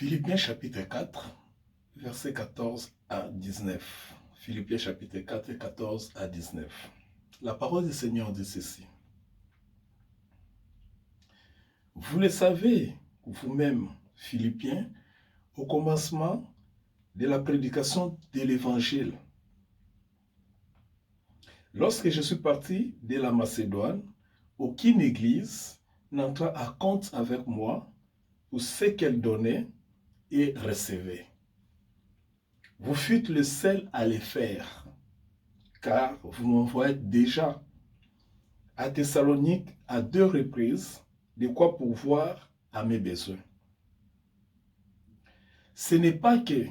Philippiens chapitre 4, versets 14 à 19. Philippiens chapitre 4, 14 à 19. La parole du Seigneur dit ceci. Vous le savez, vous-même, Philippiens, au commencement de la prédication de l'Évangile. Lorsque je suis parti de la Macédoine, aucune église n'entra à compte avec moi pour ce qu'elle donnait et recevait. Vous fûtes le seul à le faire, car vous m'envoyez déjà à Thessalonique à 2 reprises de quoi pourvoir à mes besoins. Ce n'est pas que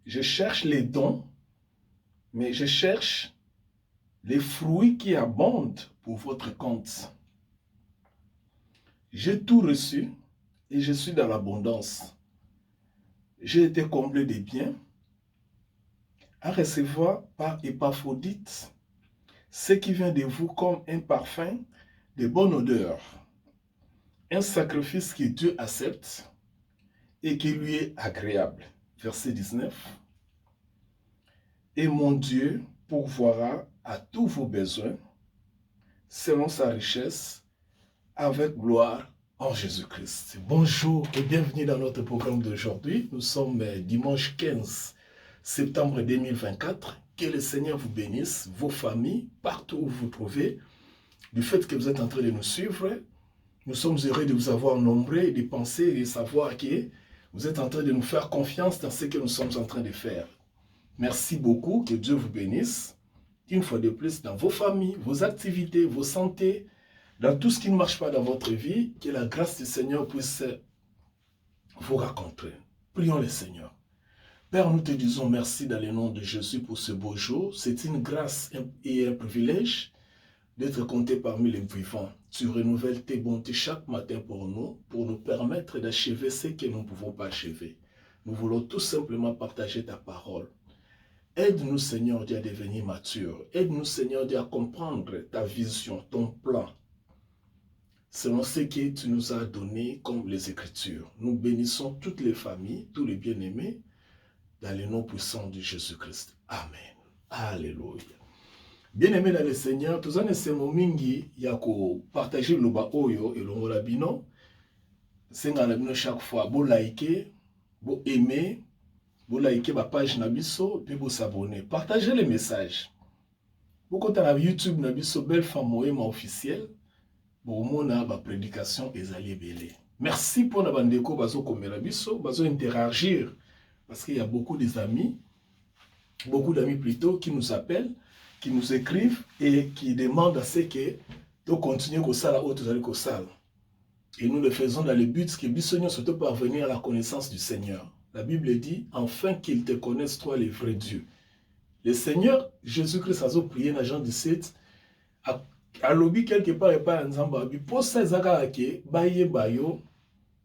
je cherche les dons, mais je cherche les fruits qui abondent pour votre compte. J'ai tout reçu et je suis dans l'abondance. J'ai été comblé de biens à recevoir par Épaphrodite ce qui vient de vous comme un parfum de bonne odeur, un sacrifice que Dieu accepte et qui lui est agréable. Verset 19. Et mon Dieu pourvoira à tous vos besoins selon sa richesse avec gloire en Jésus-Christ. Bonjour et bienvenue dans notre programme d'aujourd'hui. Nous sommes dimanche 15 septembre 2024. Que le Seigneur vous bénisse, vos familles, partout où vous vous trouvez. Du fait que vous êtes en train de nous suivre, nous sommes heureux de vous avoir nombreux et de penser et de savoir que vous êtes en train de nous faire confiance dans ce que nous sommes en train de faire. Merci beaucoup, que Dieu vous bénisse. Une fois de plus, dans vos familles, vos activités, vos santé, dans tout ce qui ne marche pas dans votre vie, que la grâce du Seigneur puisse vous rencontrer. Prions le Seigneur. Père, nous te disons merci dans le nom de Jésus pour ce beau jour. C'est une grâce et un privilège d'être compté parmi les vivants. Tu renouvelles tes bontés chaque matin pour nous permettre d'achever ce que nous ne pouvons pas achever. Nous voulons tout simplement partager ta parole. Aide-nous, Seigneur Dieu, à devenir mature. Aide-nous, Seigneur Dieu, à comprendre ta vision, ton plan, selon ce que tu nous as donné comme les Écritures. Nous bénissons toutes les familles, tous les bien-aimés, dans le nom puissant de Jésus-Christ. Amen. Alléluia. Bien-aimés dans le Seigneur, tous en essayons mingi yako partager le ba oyo et le labino. C'est dans la chaque fois. Vous likez, vous aimez, vous likez ma page Nabiso, puis vous s'abonnez. Partagez les messages. Vous comptez à YouTube Nabiso Belle Femme Moema officiel. Bon, mon ma prédication est allée belé. Merci pour la bandeko bazo comme Nabiso, bazo interagir parce qu'il y a beaucoup d'amis plutôt qui nous appellent, qui nous écrivent et qui demandent à ce que nous continuions comme ça, comme ça. Et nous le faisons dans le but que nous surtout parvenir à la connaissance du Seigneur. La Bible dit, afin qu'ils te connaissent, toi, le vrai Dieu. Le Seigneur, Jésus-Christ, a prié dans Jean 17, à l'objet quelque part et pas en Zambabi, pour ces agarake, baye bayo,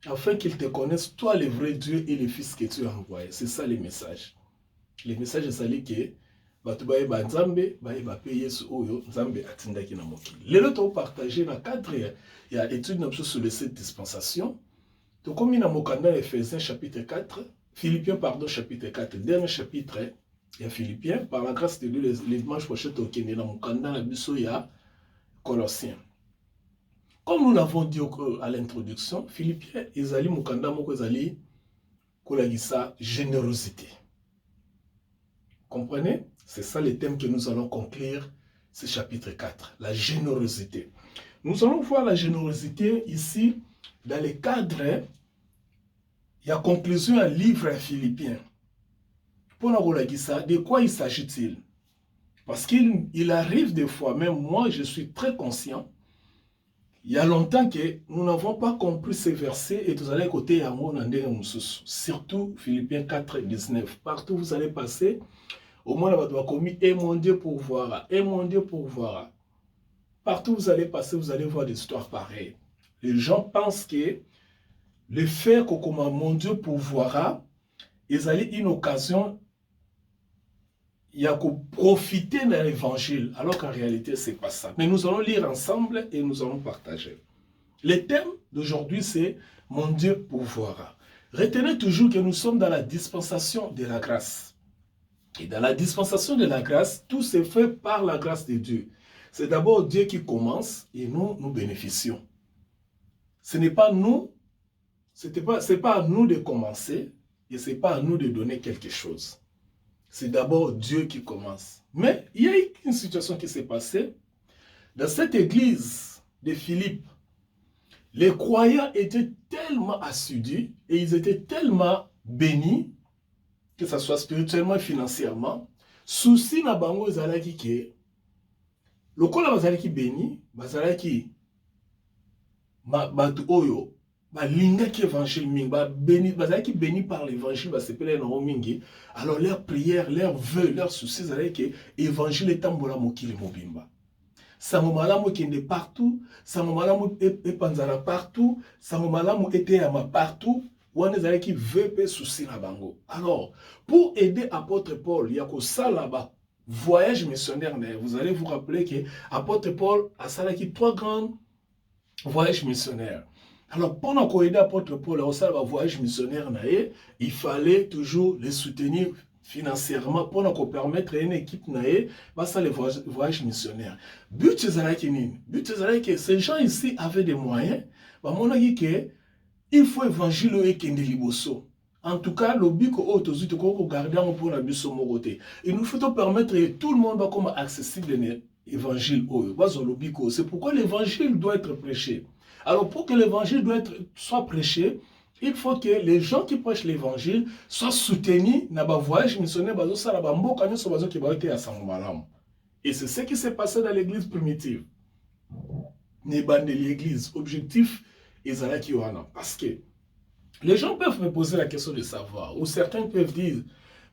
afin qu'ils te connaissent, toi, le vrai Dieu et le Fils que tu as envoyé. C'est ça le message. Le message est salé que batu baye ba Nzambe, baye ba pe Yesu oyo, Nzambe atindaki na mokili. Lelo to partager dans cadre il y a étude sur les 7 dispensations. To comme na mokanda Ephésiens chapitre 4, Philippiens pardon chapitre 4, dernier chapitre il y a Philippiens par la grâce de Dieu les dimanches prochains to kende na mokanda na biso ya Colossiens. Comme nous l'avons dit à l'introduction, Philippiens ezali mokanda moko ezali kolagisa générosité. Comprenez? C'est ça le thème que nous allons conclure, ce chapitre 4, la générosité. Nous allons voir la générosité ici dans le cadre, il y a conclusion à livre à Philippiens. Pour nous dire ça, de quoi il s'agit-il? Parce qu'il arrive des fois, même moi je suis très conscient, il y a longtemps que nous n'avons pas compris ces versets et vous allez côté à moi, surtout Philippiens 4, 19. Partout vous allez passer, au moins, on va commis et mon Dieu pourvoira, et mon Dieu pourvoira. Partout où vous allez passer, vous allez voir des histoires pareilles. Les gens pensent que le fait que comme mon Dieu pourvoira, ils allaient une occasion, il y a qu'à profiter de l'évangile, alors qu'en réalité, ce n'est pas ça. Mais nous allons lire ensemble et nous allons partager. Le thème d'aujourd'hui, c'est mon Dieu pourvoira. Retenez toujours que nous sommes dans la dispensation de la grâce. Et dans la dispensation de la grâce, tout se fait par la grâce de Dieu. C'est d'abord Dieu qui commence et nous, nous bénéficions. Ce n'est pas nous, c'est pas à nous de commencer et ce n'est pas à nous de donner quelque chose. C'est d'abord Dieu qui commence. Mais il y a une situation qui s'est passée. Dans cette église de Philippe, les croyants étaient tellement assidus et ils étaient tellement bénis, que ce soit spirituellement et financièrement. Souci na bango ezalaki ke lokola bazalaki béni, bazalaki batu oyo balingaki évangile mingi, bazalaki béni par l'évangile, basepela na mingi. Alors leur prière, leur vœu, leur souci ezalaki ke évangile etambola mokili mobimba. Sango malamu kende partout, sango malamu epanzana partout, sango malamu eteyama partout. Qui veut souci na bango. Alors, pour aider apôtre Paul, il y a que ça là-bas, voyage missionnaire. Vous allez vous rappeler que apôtre Paul a ça qui 3 grands voyages missionnaires. Alors, pendant qu'on aide apôtre Paul à ça voyage missionnaire, il fallait toujours les soutenir financièrement pour qu'on permette à une équipe ça les voyages missionnaires. But c'est que ces gens ici avaient des moyens. On a dit que il faut évangile et kende liboso. En tout cas, le but que autour de nous garder pour la biso moroté. Il nous faut permettre que tout le monde va comme accessible l'évangile. C'est pourquoi l'évangile doit être prêché. Alors pour que l'évangile soit prêché, il faut que les gens qui prêchent l'évangile soient soutenus dans le voyage missionnaire. Et c'est ce qui s'est passé dans l'église primitive. L'église. Objectif. Parce que les gens peuvent me poser la question de savoir, ou certains peuvent dire,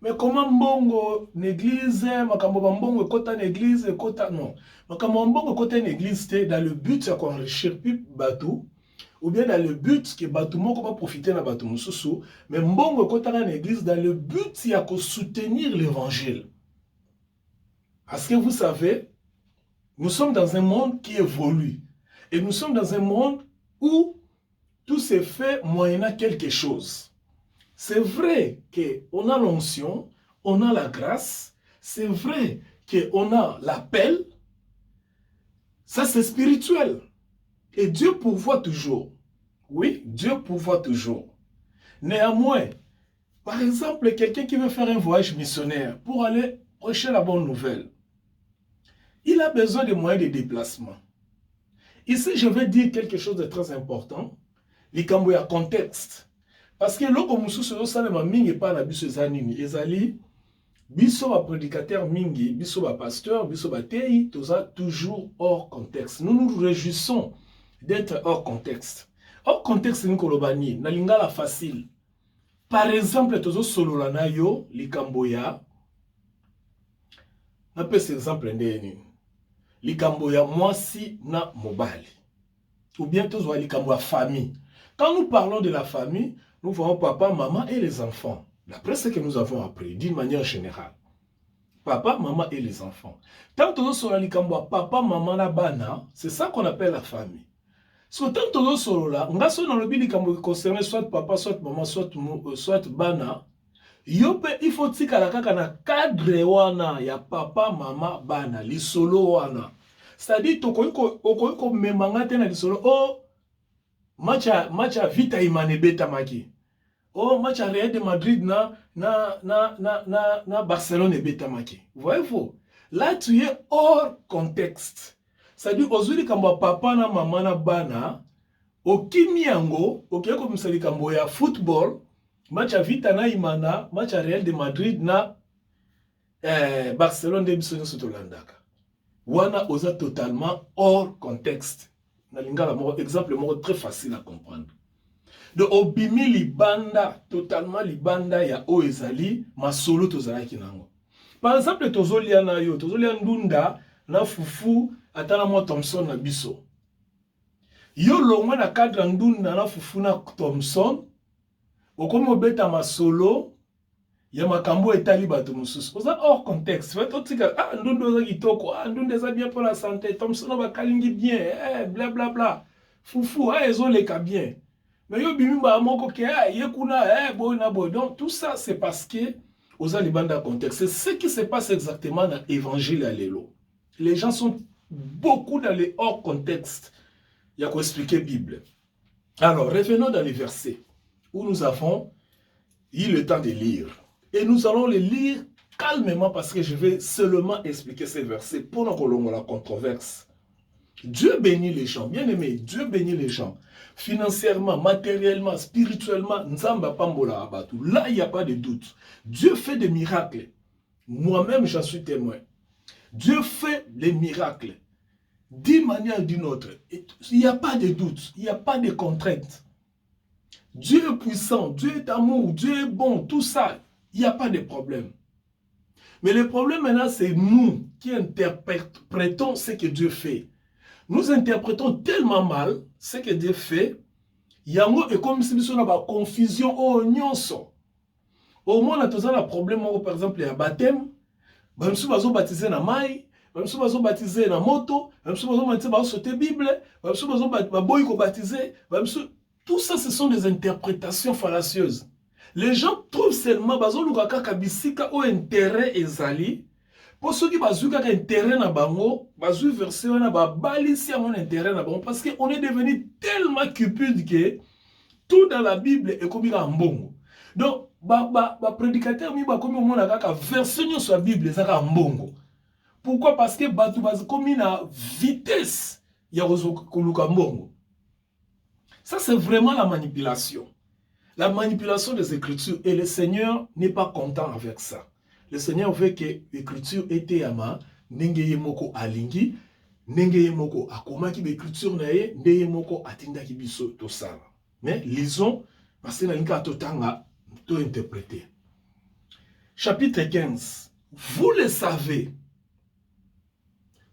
mais comment mbongo l'église, makambo mbongo kota l'église, kota non, makambo mbongo kota une église dans le but de enrichir plus bateau, ou bien dans le but que bateau moko va profiter na bateau mususu, mais mbongo kota une église dans le but de soutenir l'évangile. Parce que vous savez, nous sommes dans un monde qui évolue, et nous sommes dans un monde où tout se fait moyennant quelque chose. C'est vrai qu'on a l'onction, on a la grâce, c'est vrai qu'on a l'appel, ça c'est spirituel. Et Dieu pourvoit toujours. Oui, Dieu pourvoit toujours. Néanmoins, par exemple, quelqu'un qui veut faire un voyage missionnaire pour aller prêcher la bonne nouvelle, il a besoin de moyens de déplacement. Ici, je vais dire quelque chose de très important. Il y a un contexte. Parce que lorsque nous sommes mingi pas na biso zanini, ezali biso ba prédicateur mingi, biso ba pasteur, biso ba tei, toujours hors contexte. Nous nous réjouissons d'être hors contexte. Hors contexte ni kolobani, na lingala facile. Par exemple, tozo solo la na yo, likamboya. Na pese exemple ndeni. Likamboya mwasi na mobali. Ou bien tozo likamboya famille. Quand nous parlons de la famille, nous voyons papa, maman et les enfants. D'après ce que nous avons appris, d'une manière générale. Papa, maman et les enfants. Tant que nous sommes papa, maman, la bana, c'est ça qu'on appelle la famille. So, tant que nous sommes là, nous sommes dans le but qui concerne soit papa, soit maman, soit bana. Il faut que na cadre wana ya papa, maman, bana, li solo wana. C'est-à-dire, toko memangate na li solo, oh, match à Vita Imane Betamaki. Oh, match à Real de Madrid na Barcelone Betamaki. Voyez-vous? Là, tu es hors contexte. C'est-à-dire, aujourd'hui, quand papa na maman na bana, au Kimiango, au Kiyako Msali Kamboya, football, match à Vita na Imana, match à Real de Madrid na Barcelone de Bissoni Sotolandaka. Wana osa totalement hors contexte. Exemple très facile à comprendre. De obimi libanda, totalement libanda ya oezali, ma solo tozalaki nango. Par exemple, tozolia na yo, tozolia ndunda, na fufu, atana mo Thompson na biso. Yo longwa na cadre ndunda na fufu na Thompson, okomo beta ma solo, ya makambo etali bato mususu. Oza hors contexte. Fait otika ndunda za kitoko, ndunda za bien pour la santé, Thompson ba kalingi bien, bla bla bla. Fufu ezoleka bien. Mais yo bimba moko ke yekuna boy na boy. Donc tout ça c'est parce que aux alibanda contexte. C'est ce qui se passe exactement dans l'évangile à l'élo. Les gens sont beaucoup dans les hors contexte. Il y a qu'à expliquer Bible. Alors revenons dans les versets où nous avons eu le temps de lire. Et nous allons les lire calmement parce que je vais seulement expliquer ces versets pour nous la controverse. Dieu bénit les gens, bien aimé, Dieu bénit les gens. Financièrement, matériellement, spirituellement, Nzamba Pambola Abatou. Là, il n'y a pas de doute. Dieu fait des miracles. Moi-même, j'en suis témoin. Dieu fait des miracles. D'une manière ou d'une autre. Il n'y a pas de doute. Il n'y a pas de contrainte. Dieu est puissant. Dieu est amour. Dieu est bon. Tout ça, il n'y a pas de problème. Mais le problème maintenant, c'est nous qui interprétons ce que Dieu fait. Nous interprétons tellement mal ce que Dieu fait. Yango est comme si nous avons une confusion au nyonso. Au moins, on a un problème, par exemple, il y a baptême. Nous sommes baptisés dans maï. Nous sommes baptisés dans moto. Nous sommes baptisés dans la Bible. Nous sommes baptisés. Tout ça, ce sont des interprétations fallacieuses. Les gens trouvent seulement que au intérêt ezali. Pour ceux qui ont un intérêt na bango, bazu verset na ba balisi mon intérêt na bango parce qu'on est devenu tellement cupide que tout dans la Bible est comme un mbongo. Donc ba prédicateur mi ba comme mon kaka verset sur la Bible ça ka mbongo. Pourquoi? Parce que batu baz comme na vitesse ya koluka mbongo. Ça c'est vraiment la manipulation. La manipulation des Écritures et le Seigneur n'est pas content avec ça. Le Seigneur veut que l'écriture était ama, nengeye moko alingi, nengeye moko akomaki l'écriture nae, nengeye moko atindaki biso to sala. Mais lisons parce que nalinga totanga to interpréter. Chapitre 15. Vous le savez,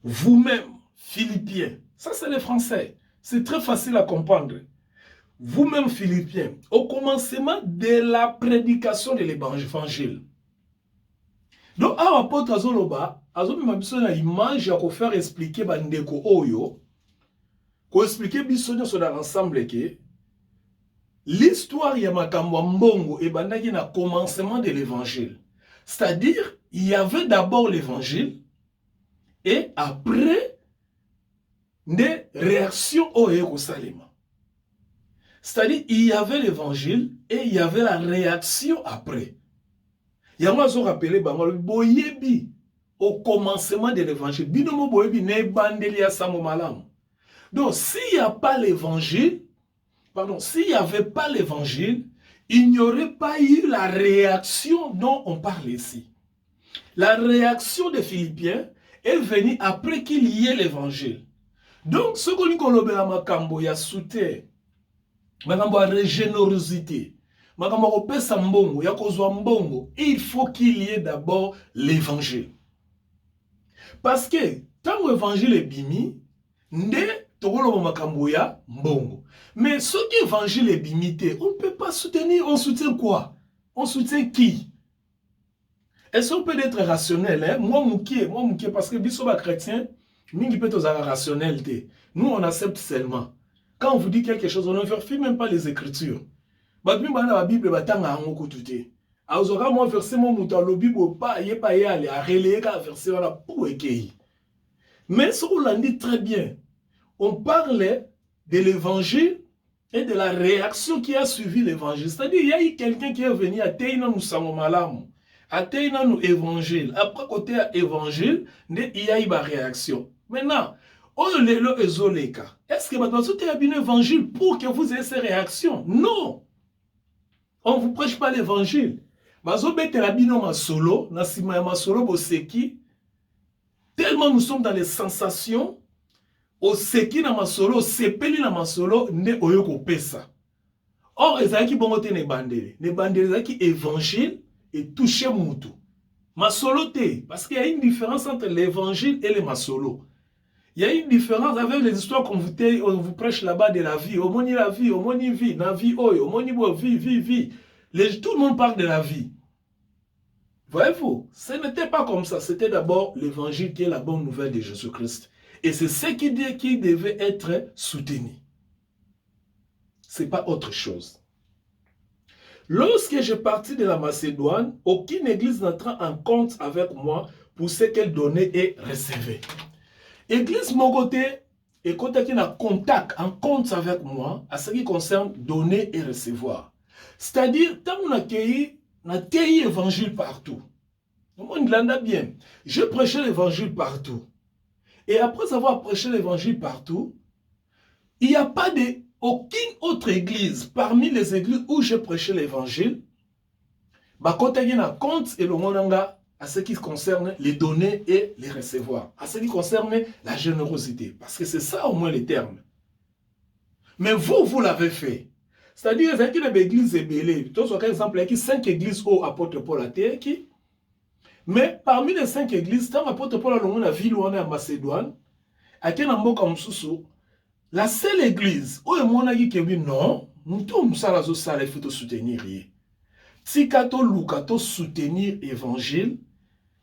vous-même, Philippiens. Ça c'est le français. C'est très facile à comprendre. Vous-même, Philippiens, au commencement de la prédication de l'évangile. Donc, à l'apôtre Azoloba, Azoloba a une image à faire expliquer Bandeko Oyo, pour expliquer Bissonio sur l'ensemble que l'histoire Yamakamwa Mbongo et Bandaki na commencement de l'évangile. C'est-à-dire, il y avait d'abord l'évangile et après des réactions au Jérusalem. C'est-à-dire, il y avait l'évangile et il y avait la réaction après. Il y a un rappelé boyebi au commencement de l'évangile. Binomo boyebi ne bandelia samomalam. Donc, s'il n'y a pas l'évangile, pardon, s'il n'y avait pas l'évangile, il n'y aurait pas eu la réaction dont on parle ici. La réaction des Philippiens est venue après qu'il y ait l'évangile. Donc, ce qu'on dit qu'on a makambo ya soutien, makambo ya générosité. Il faut qu'il y ait d'abord l'évangile. Parce que tant l'évangile est bimi, mais ce qui l'évangile est bimité, on ne peut pas soutenir. On soutient quoi? On soutient qui? Est-ce qu'on peut être rationnel? Hein? Moi, parce que les chrétiens, nous peut être rationnel. Nous, on accepte seulement. Quand on vous dit quelque chose, on ne vérifie même pas les Écritures. La Bible batanga ngoko tuté. Azoka mo verset mo muta lo Bible pas aller à relayer ka verset wala pour ekei. Mais ce qu'on l'a dit très bien. On parlait de l'évangile et de la réaction qui a suivi l'évangile. C'est-à-dire il y a eu quelqu'un qui est venu à teina nous sango malamu. À teina nous évangile. Après côté évangile, il y a eu ma réaction. Maintenant, est-ce que vous avez un évangile pour que vous ayez ces réactions? Non. On ne vous prêche pas l'évangile. Tellement nous sommes dans les sensations, au seki na masolo, au sepeli na masolo, ne oyoko pesa. Or, ezaki bongote ne bandele. Ne bandele ezaki évangile et toucher moutou. Masolo te, parce qu'il y a une différence entre l'évangile et le masolo. Il y a une différence avec les histoires qu'on vous prêche là-bas de la vie. Au moni la vie, au moni vie, na vie oyo, au moni vie. Tout le monde parle de la vie. Voyez-vous, ce n'était pas comme ça. C'était d'abord l'évangile qui est la bonne nouvelle de Jésus-Christ. Et c'est ce qui devait être soutenu. ce n'est pas autre chose. Lorsque je partis de la Macédoine, aucune église n'entra en compte avec moi pour ce qu'elle donnait et recevait. Église Mogoté et quand il y a contact, en compte avec moi, à ce qui concerne donner et recevoir. C'est-à-dire, tant qu'on a accueilli l'évangile partout. On l'a bien. Je prêchais l'évangile partout. Et après avoir prêché l'évangile partout, il n'y a pas aucune autre église parmi les églises où je prêchais l'évangile. Quand il y a compte et le monanga à ce qui concerne les donner et les recevoir, à ce qui concerne la générosité. Parce que c'est ça au moins les termes. Mais vous l'avez fait. C'est-à-dire, il y a une église ébélée. Par exemple, il y a 5 églises au apôtre Paul à terre qui. Mais parmi les 5 églises, tant l'apôtre Paul a dans la ville où on est en Macédoine, à quel endroit comme Soussou, la seule église où on a dit que non, nous sommes ça, il faut soutenir. Si tu soutenir l'évangile,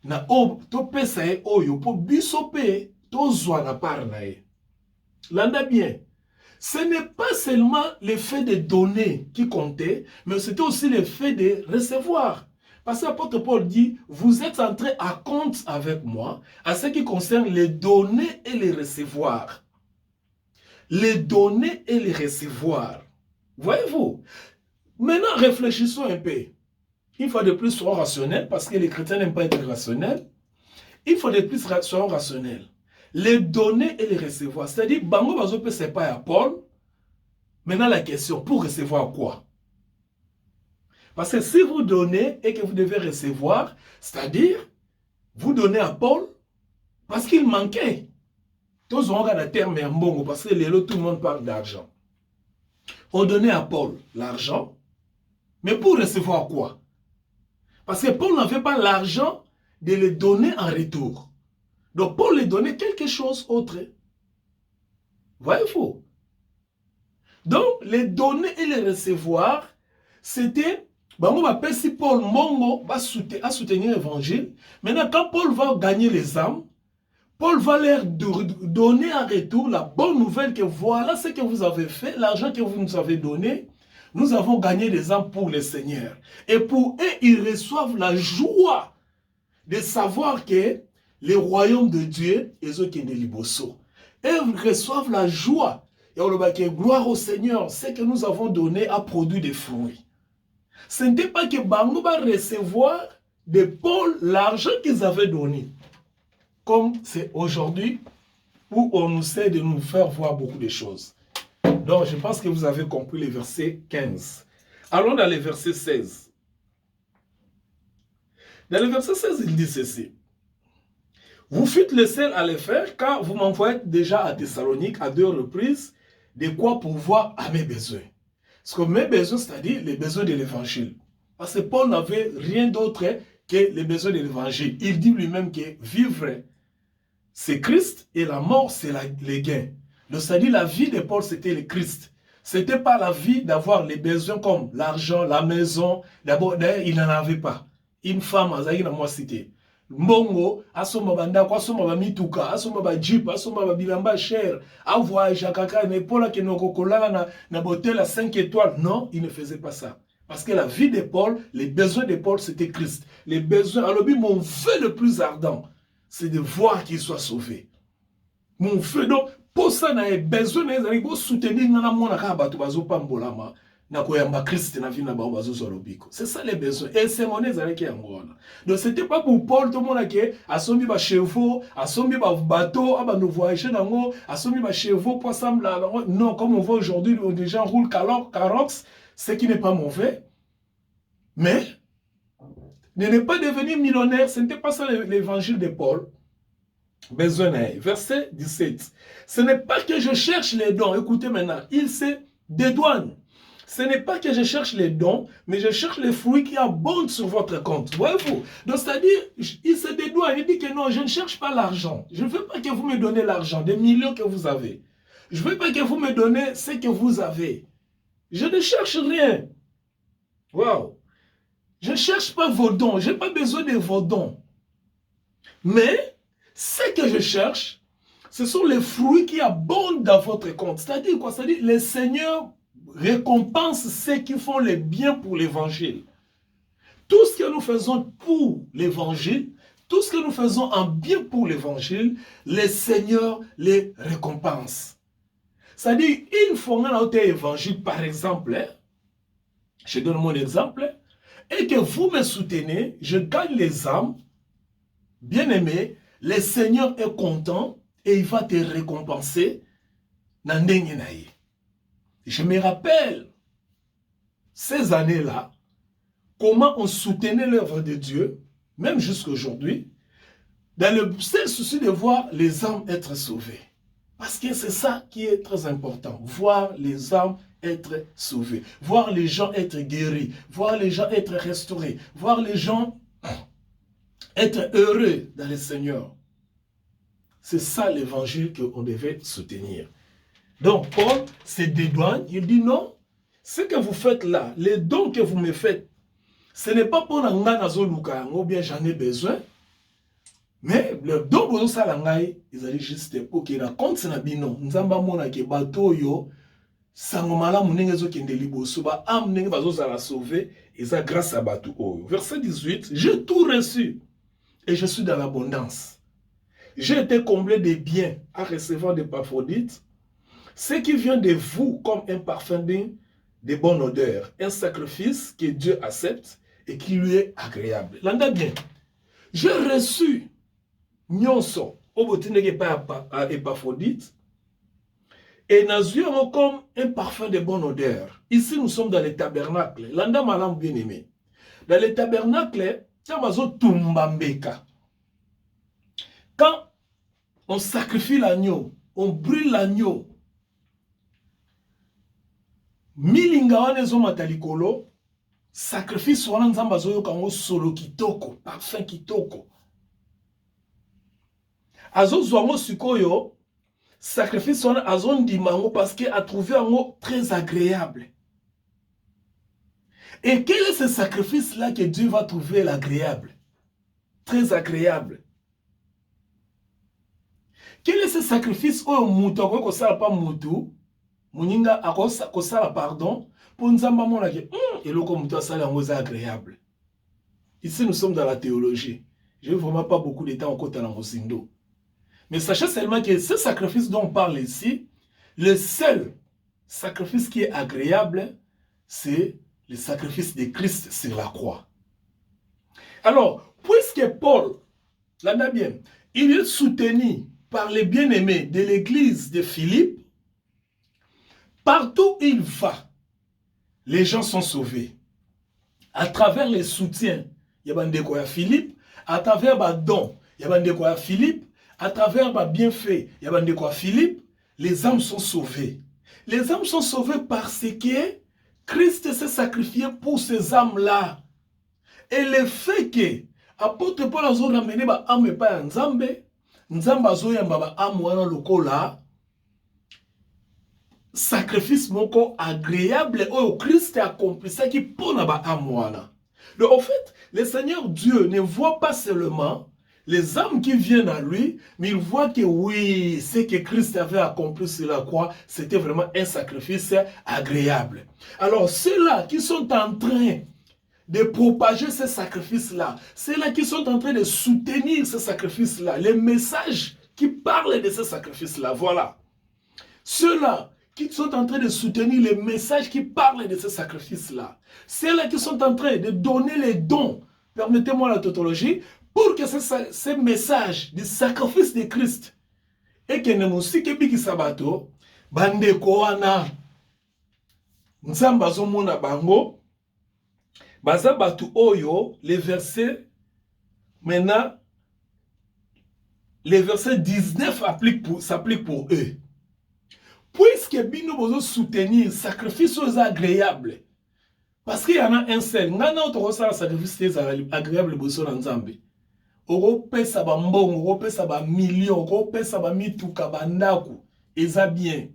na to pesa e oyo po biso pe to zwana par na e. Landa bien. Ce n'est pas seulement le fait de donner qui comptait, mais c'était aussi le fait de recevoir. Parce que l'apôtre Paul dit, vous êtes entrés à compte avec moi à ce qui concerne les donner et les recevoir. Les donner et les recevoir. Voyez-vous? Maintenant, réfléchissons un peu. Il faut de plus soyons rationnels parce que les chrétiens n'aiment pas être rationnels. Il faut de plus soyons rationnels. Les donner et les recevoir. C'est-à-dire, Bango Bazo peut se pas à Paul. Maintenant, la question, pour recevoir quoi? Parce que si vous donnez et que vous devez recevoir, c'est-à-dire, vous donnez à Paul parce qu'il manquait. Tous on regarde la terme et mbongo parce que tout le monde parle d'argent. On donnait à Paul l'argent, mais pour recevoir quoi? Parce que Paul n'avait pas l'argent de le donner en retour. Donc Paul lui donnait quelque chose autre. Voyez-vous? Donc les donner et les recevoir, c'était, si Paul Mongo va soutenir l'évangile, maintenant quand Paul va gagner les âmes, Paul va leur donner en retour la bonne nouvelle que voilà ce que vous avez fait, l'argent que vous nous avez donné, nous avons gagné des âmes pour le Seigneur. Et pour eux, ils reçoivent la joie de savoir que le royaume de Dieu est au Liboso. Et ils reçoivent la joie. Et on le dit, gloire au Seigneur, ce que nous avons donné a produit des fruits. Ce n'était pas que Bango va recevoir de Paul l'argent qu'ils avaient donné. Comme c'est aujourd'hui où on nous sait de nous faire voir beaucoup de choses. Donc, je pense que vous avez compris le verset 15. Allons dans le verset 16. Dans le verset 16, il dit ceci. Vous fûtes les seuls à le faire, car vous m'envoyez déjà à Thessalonique à 2 reprises, de quoi pourvoir à mes besoins. Parce que mes besoins, c'est-à-dire les besoins de l'évangile. Parce que Paul n'avait rien d'autre que les besoins de l'évangile. Il dit lui-même que vivre, c'est Christ, et la mort, c'est le gain. Donc, c'est-à-dire la vie de Paul, c'était le Christ. Ce n'était pas la vie d'avoir les besoins comme l'argent, la maison. D'abord, il n'en avait pas. Une femme, Azaï, moi cité. Mbongo, asoma bandako, asoma ba mituka, asoma ba jeep, asoma ba bilamba cher, à voyage à kaka, mais Paul a qui n'a pas na botel à 5 étoiles. Non, il ne faisait pas ça. Parce que la vie de Paul, les besoins de Paul, c'était Christ. Les besoins, alors mon vœu le plus ardent, c'est de voir qu'il soit sauvé. Mon vœu, donc, pour ça, on a besoin de soutenir c'est ça les besoins. Et c'est mon qui donc c'était pas pour Paul, tout le monde qui a sommi ba chevaux, a sommi ba bateau, a nous voyager dans a sommi ba chevaux pour assembler. Non, comme on voit aujourd'hui, les gens roulent carox, ce qui n'est pas mauvais. Mais ne pas devenir millionnaire, ce n'était pas ça l'évangile de Paul. Besoin. Verset 17. Ce n'est pas que je cherche les dons. Écoutez maintenant, il se dédouane. Ce n'est pas que je cherche les dons, mais je cherche les fruits qui abondent sur votre compte. Voyez-vous? Donc, c'est-à-dire, il se dédouane. Il dit que non, je ne cherche pas l'argent. Je ne veux pas que vous me donnez l'argent, des millions que vous avez. Je ne veux pas que vous me donnez ce que vous avez. Je ne cherche rien. Waouh! Je ne cherche pas vos dons. Je n'ai pas besoin de vos dons. Mais, ce que je cherche, ce sont les fruits qui abondent dans votre compte. C'est-à-dire quoi? C'est-à-dire, le Seigneur récompense ceux qui font le bien pour l'évangile. Tout ce que nous faisons pour l'évangile, tout ce que nous faisons en bien pour l'évangile, le Seigneur les récompense. C'est-à-dire, une fois qu'on a été évangile, par exemple, je donne mon exemple, et que vous me soutenez, je gagne les âmes, bien aimé, le Seigneur est content et il va te récompenser. Je me rappelle ces années-là, comment on soutenait l'œuvre de Dieu, même jusqu'à aujourd'hui, dans le seul souci de voir les âmes être sauvées. Parce que c'est ça qui est très important, voir les âmes être sauvées, voir les gens être guéris, voir les gens être restaurés, voir les gens être heureux dans le Seigneur. C'est ça l'évangile qu'on devait soutenir. Donc Paul se dédouane, il dit non, ce que vous faites là, les dons que vous me faites, ce n'est pas pour nga ou bien j'en ai besoin, mais le don que vous avez, ils allaient juste pour qu'il raconte na bino, nzamba mona ke bato yo sangomala munenge zo kende liboso ba am nenge bazo za la sauver et ça grâce à bato oyo. Verset 18, j'ai tout reçu et je suis dans l'abondance. J'ai été comblé de biens à recevoir des Épaphrodite, ce qui vient de vous comme un parfum de bonne odeur, un sacrifice que Dieu accepte et qui lui est agréable. L'anda bien. J'ai reçu nyonso au botinege pa Épaphrodite et nazui comme un parfum de bonne odeur. Ici nous sommes dans le tabernacle. L'anda malam bien aimé. Dans le tabernacle, tamazo tumbambeka. Quand on sacrifie l'agneau, on brûle l'agneau, milinga wane zo matalikolo, sacrifice wana nzamba zoyo kango solo kitoko, parfum kitoko. Azo zwango sikoyo, sacrifice wana azon dimango parce que a trouvé ango très agréable. Et quel est ce sacrifice-là que Dieu va trouver l'agréable? Très agréable. Quel est ce sacrifice où muto ko sala pas mutu? Muninga akosa kosala pardon pour nzamba mona ke eloko muto asala ngo agréable. Ici nous sommes dans la théologie. Je n'ai vraiment pas beaucoup de temps en côté dans Rosindo. Mais sachez seulement que ce sacrifice dont on parle ici, le seul sacrifice qui est agréable, c'est le sacrifice de Christ sur la croix. Alors, puisque Paul, là bien, il est soutenu par les bien-aimés de l'église de Philippe, partout où il va, les gens sont sauvés. À travers les soutiens, il y a des quoi Philippe, à travers les dons, il y a des quoi Philippe, à travers les bienfaits, il y a des quoi Philippe, les âmes sont sauvées. Les âmes sont sauvées parce que Christ s'est sacrifié pour ces âmes-là. Et le fait que apôtre Paul a ramené les âmes pas Nzambe, Nzambe a zoyamba ba âme wana lokola, sacrifice moko agréable au Christ a accompli ça qui pour na ba âme wana. Donc en fait, le Seigneur Dieu ne voit pas seulement les âmes qui viennent à lui, mais il voit que oui, ce que Christ avait accompli sur la croix, c'était vraiment un sacrifice agréable. Alors ceux-là qui sont en train de propager ce sacrifice-là, ceux-là qui sont en train de soutenir ce sacrifice-là, les messages qui parlent de ce sacrifice-là, voilà. Ceux-là qui sont en train de soutenir les messages qui parlent de ce sacrifice-là, ceux-là qui sont en train de donner les dons, permettez-moi la tautologie, pour que ce message du sacrifice de Christ et que nous aussi que biki sabato bande koana nzamba zo mona bango baza batu oyo les versets maintenant les versets 19 s'appliquent pour eux. Puisque bino bozo soutenir sacrifice aux agréables parce qu'il y en a un seul ngana autorosa sacrifice agréable boso na nzambe. Oro pesa ba mbongo, oro pesa ba million, oro pesa ba mituka bandaku, eza bien.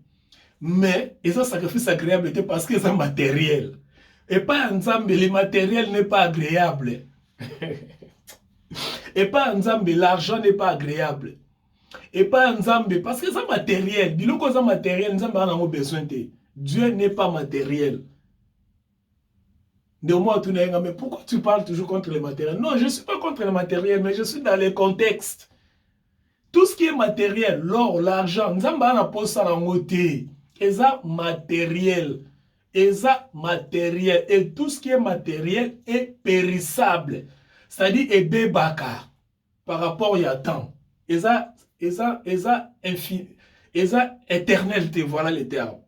Mais eza sacrifice agréable était parce que c'est matériel. Et pas Nzambe, le matériel n'est pas agréable. Et pas Nzambe, l'argent n'est pas agréable. Et pas Nzambe, parce que c'est matériel. Biloko c'est matériel, Nzambe a besoin de. Dieu n'est pas matériel. De moi, tu n'es mais pourquoi tu parles toujours contre le matériel? Non, je ne suis pas contre le matériel, mais je suis dans les contextes. Tout ce qui est matériel, l'or, l'argent, nous avons posé ça dans le côté. Et ça, matériel. Et ça, matériel. Et tout ce qui est matériel est périssable. C'est-à-dire, et bébaka. Par rapport à temps. Et ça, infini. Et ça, éternalité. Voilà les termes.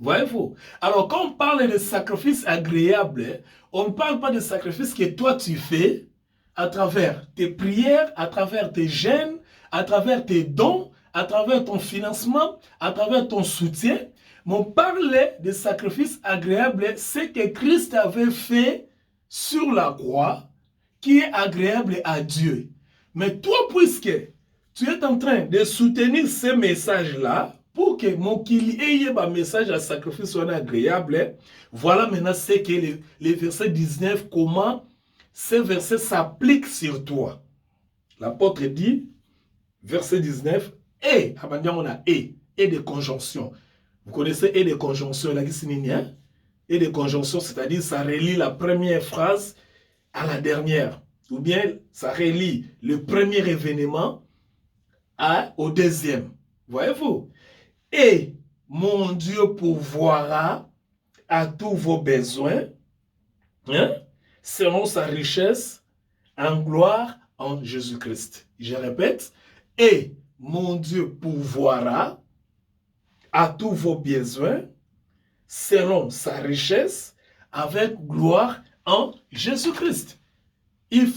Voyez-vous? Alors, quand on parle de sacrifice agréable, on ne parle pas de sacrifice que toi tu fais à travers tes prières, à travers tes jeûnes, à travers tes dons, à travers ton financement, à travers ton soutien. Mais on parle de sacrifice agréable, c'est que Christ avait fait sur la croix, qui est agréable à Dieu. Mais toi, puisque tu es en train de soutenir ces messages-là, pour que mon qu'il ait un message à sacrifice soit agréable, voilà maintenant c'est que les versets 19, comment ces versets s'appliquent sur toi. L'apôtre dit, verset 19, et, on a et de conjonction. Vous connaissez et de conjonction, là, et de conjonction, c'est-à-dire ça relie la première phrase à la dernière. Ou bien ça relie le premier événement au deuxième. Voyez-vous? Et mon Dieu pourvoira à tous vos besoins, selon sa richesse en gloire en Jésus-Christ. Je répète, et mon Dieu pourvoira à tous vos besoins, selon sa richesse, avec gloire en Jésus-Christ. Il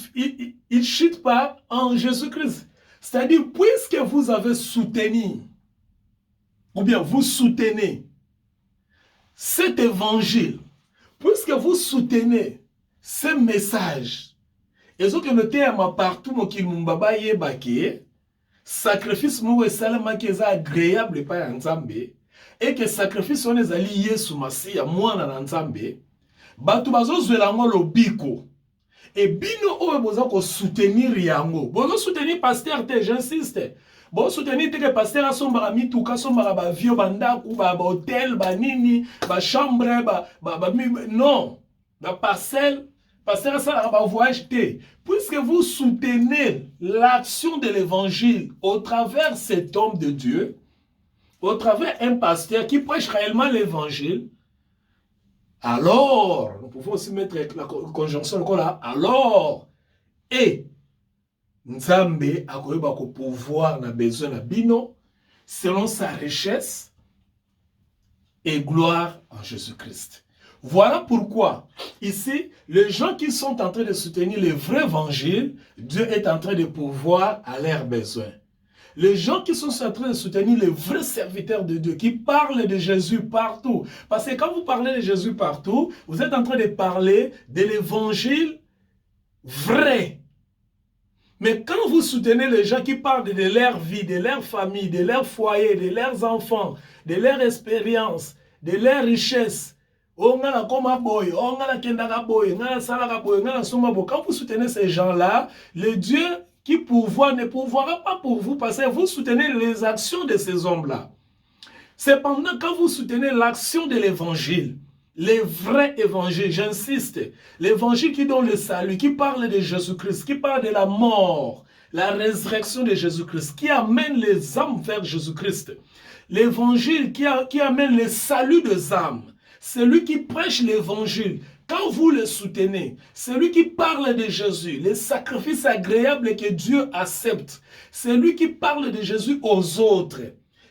ne chute pas en Jésus-Christ. C'est-à-dire, puisque vous avez soutenu, ou bien vous soutenez cet évangile, puisque vous soutenez ce message, et ce que nous avons partout, sacrifice qui est agréable par Nzambe, et que sacrifice on est allié sous Massia, moi na Nzambe, batu bazozwela ngo lobiko. Et bino owe boza ko soutenir yango. Bozo soutenir pasteur te, j'insiste. Bon soutenir te que pasteur a son mituka, son ba vieux bandaku, ba hôtel, ba nini, ba chambre, non. Ba parcelle, pasteur ça ba voyage te. Puisque vous soutenez l'action de l'évangile au travers cet homme de Dieu, au travers un pasteur qui prêche réellement l'évangile, alors, nous pouvons aussi mettre la conjonction là, alors, et Nzambe a pouvoir na besoin na bino selon sa richesse et gloire en Jésus-Christ. Voilà pourquoi, ici, les gens qui sont en train de soutenir le vrai évangile, Dieu est en train de pouvoir à leurs besoins. Les gens qui sont en train de soutenir les vrais serviteurs de Dieu, qui parlent de Jésus partout. Parce que quand vous parlez de Jésus partout, vous êtes en train de parler de l'évangile vrai. Mais quand vous soutenez les gens qui parlent de leur vie, de leur famille, de leur foyer, de leurs enfants, de leur expérience, de leur richesse, quand vous soutenez ces gens-là, le Dieu qui pourvoit ne pourvoira pas pour vous parce que vous soutenez les actions de ces hommes-là. Cependant, quand vous soutenez l'action de l'évangile, les vrais évangiles, j'insiste, l'évangile qui donne le salut, qui parle de Jésus-Christ, qui parle de la mort, la résurrection de Jésus-Christ, qui amène les âmes vers Jésus-Christ, l'évangile qui amène le salut des âmes, celui qui prêche l'évangile, quand vous le soutenez, celui qui parle de Jésus, les sacrifices agréables que Dieu accepte, celui qui parle de Jésus aux autres,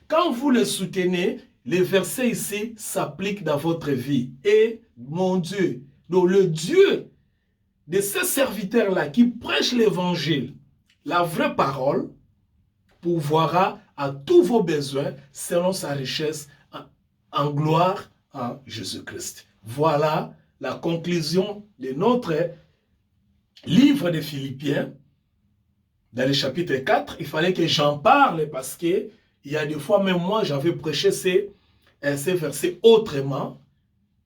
quand vous le soutenez, les versets ici s'appliquent dans votre vie. Et mon Dieu, donc le Dieu de ces serviteurs-là qui prêchent l'évangile, la vraie parole, pourvoira à tous vos besoins selon sa richesse en gloire en Jésus-Christ. Voilà la conclusion de notre livre de Philippiens. Dans le chapitre 4, il fallait que j'en parle parce que il y a des fois, même moi, j'avais prêché ces versets autrement,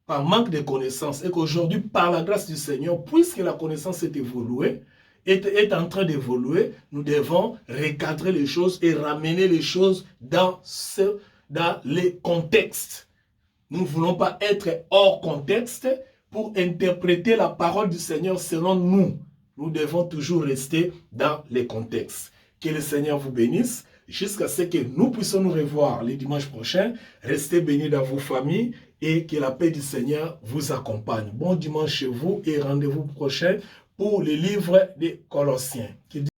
par manque de connaissances. Et qu'aujourd'hui, par la grâce du Seigneur, puisque la connaissance est évoluée, est en train d'évoluer, nous devons recadrer les choses et ramener les choses dans dans les contextes. Nous ne voulons pas être hors contexte pour interpréter la parole du Seigneur selon nous. Nous devons toujours rester dans les contextes. Que le Seigneur vous bénisse jusqu'à ce que nous puissions nous revoir le dimanche prochain. Restez bénis dans vos familles et que la paix du Seigneur vous accompagne. Bon dimanche chez vous et rendez-vous prochain pour le livre des Colossiens. Que Dieu